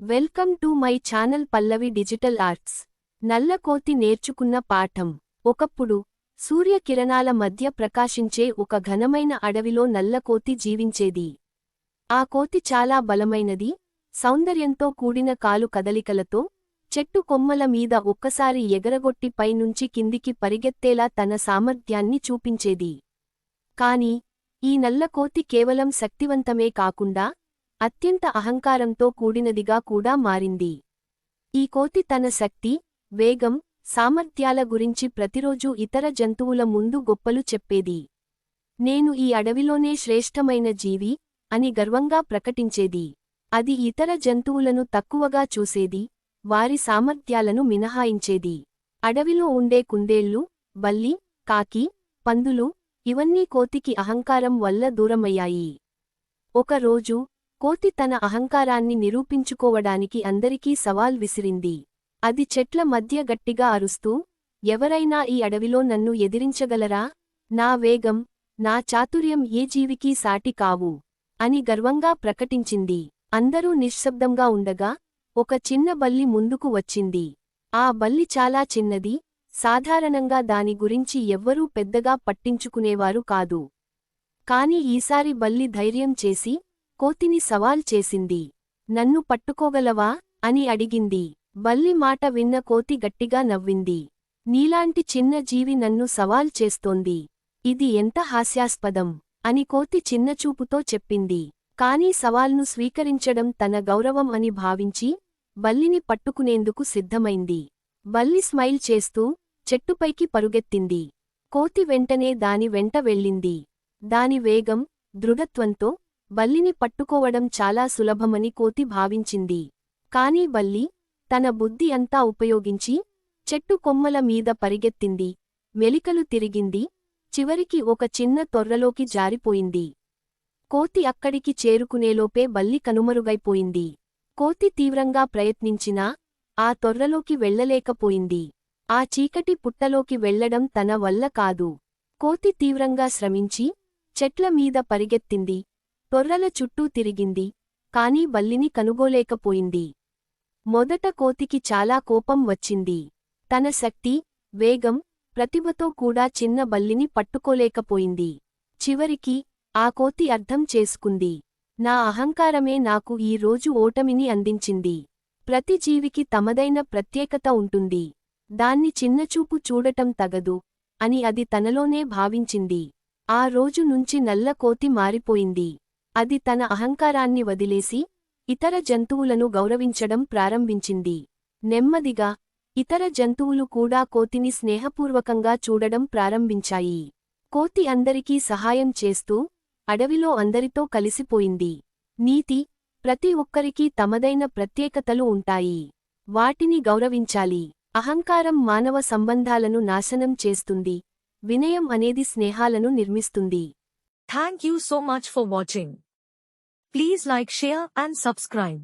Welcome to my channel Pallavi digital arts. నల్లకోతి నేర్చుకున్న పాఠం. ఒకప్పుడు సూర్యకిరణాల మధ్య ప్రకాశించే ఒక ఘనమైన అడవిలో నల్లకోతి జీవించేది. ఆ కోతి చాలా బలమైనది, సౌందర్యంతో కూడిన కాలు కదలికలతో చెట్టు కొమ్మల మీద ఒక్కసారి ఎగరగొట్టి పైనుంచి కిందికి పరిగెత్తేలా తన సామర్థ్యాన్ని చూపించేది. కాని ఈ నల్లకోతి కేవలం శక్తివంతమే కాకుండా అత్యంత అహంకారంతో కూడినదిగా కూడా మారింది. ఈ కోతి తన శక్తి, వేగం, సామర్థ్యాల గురించి ప్రతిరోజూ ఇతర జంతువుల ముందు గొప్పలు చెప్పేది. నేను ఈ అడవిలోనే శ్రేష్టమైన జీవి అని గర్వంగా ప్రకటించేది. అది ఇతర జంతువులను తక్కువగా చూసేది, వారి సామర్థ్యాలను మినహాయించేది. అడవిలో ఉండే కుందేళ్లు, బల్లి, కాకి, పందులు ఇవన్నీ కోతికి అహంకారం వల్ల దూరమయ్యాయి. ఒకరోజు కోతి తన అహంకారాన్ని నిరూపించుకోవడానికి అందరికీ సవాల్ విసిరింది. అది చెట్ల మధ్య గట్టిగా అరుస్తూ, ఎవరైనా ఈ అడవిలో నన్ను ఎదిరించగలరా? నా వేగం, నా చాతుర్యం ఏ జీవికీ సాటి కావు అని గర్వంగా ప్రకటించింది. అందరూ నిశ్శబ్దంగా ఉండగా ఒక చిన్న బల్లి ముందుకు వచ్చింది. ఆ బల్లి చాలా చిన్నది, సాధారణంగా దాని గురించి ఎవ్వరూ పెద్దగా పట్టించుకునేవారు కాదు. కాని ఈసారి బల్లి ధైర్యం చేసి కోతిని సవాల్ చేసింది. నన్ను పట్టుకోగలవా అని అడిగింది. బల్లి మాట విన్న కోతి గట్టిగా నవ్వింది. నీలాంటి చిన్న జీవి నన్ను సవాల్ చేస్తోంది. ఇది ఎంత హాస్యాస్పదం అని కోతి చిన్నచూపుతో చెప్పింది. కాని సవాల్ను స్వీకరించడం తన గౌరవం అని భావించి బల్లిని పట్టుకునేందుకు సిద్ధమైంది. బల్లి స్మైల్ చేస్తూ చెట్టుపైకి పరుగెత్తింది. కోతి వెంటనే దాని వెంట వెళ్ళింది. దాని వేగం, దృఢత్వంతో బల్లిని పట్టుకోవడం చాలా సులభమని కోతి భావించింది. కాని బల్లి తన బుద్ధి అంతా ఉపయోగించి చెట్టు కొమ్మల మీద పరిగెత్తింది, మెలికలు తిరిగింది, చివరికి ఒక చిన్న తొర్రలోకి జారిపోయింది. కోతి అక్కడికి చేరుకునేలోపే బల్లి కనుమరుగైపోయింది. కోతి తీవ్రంగా ప్రయత్నించినా ఆ తొర్రలోకి వెళ్లలేకపోయింది. ఆ చీకటి పుట్టలోకి వెళ్లడం తన వల్ల కాదు. కోతి తీవ్రంగా శ్రమించి చెట్ల మీద పరిగెత్తింది, తొర్రల చుట్టూ తిరిగింది, కాని బల్లిని కనుగోలేకపోయింది. మొదట కోతికి చాలా కోపం వచ్చింది. తన శక్తి, వేగం, ప్రతిభతో కూడా చిన్న బల్లిని పట్టుకోలేకపోయింది. చివరికి ఆ కోతి అర్థం చేసుకుంది. నా అహంకారమే నాకు ఈ రోజు ఓటమిని అందించింది. ప్రతి జీవికి తమదైన ప్రత్యేకత ఉంటుంది. దాన్ని చిన్నచూపు చూడటం తగదు అని అది తనలోనే భావించింది. ఆ రోజు నుంచి నల్ల కోతి మారిపోయింది. అది తన అహంకారాన్ని వదిలేసి ఇతర జంతువులను గౌరవించడం ప్రారంభించింది. నెమ్మదిగా ఇతర జంతువులు కూడా కోతిని స్నేహపూర్వకంగా చూడడం ప్రారంభించాయి. కోతి అందరికీ సహాయం చేస్తూ అడవిలో అందరితో కలిసిపోయింది. నీతి: ప్రతి ఒక్కరికీ తమదైన ప్రత్యేకతలు ఉంటాయి. వాటిని గౌరవించాలి. అహంకారం మానవ సంబంధాలను నాశనం చేస్తుంది. వినయం అనేది స్నేహాలను నిర్మిస్తుంది. Thank you so much for watching. Please like, share and subscribe.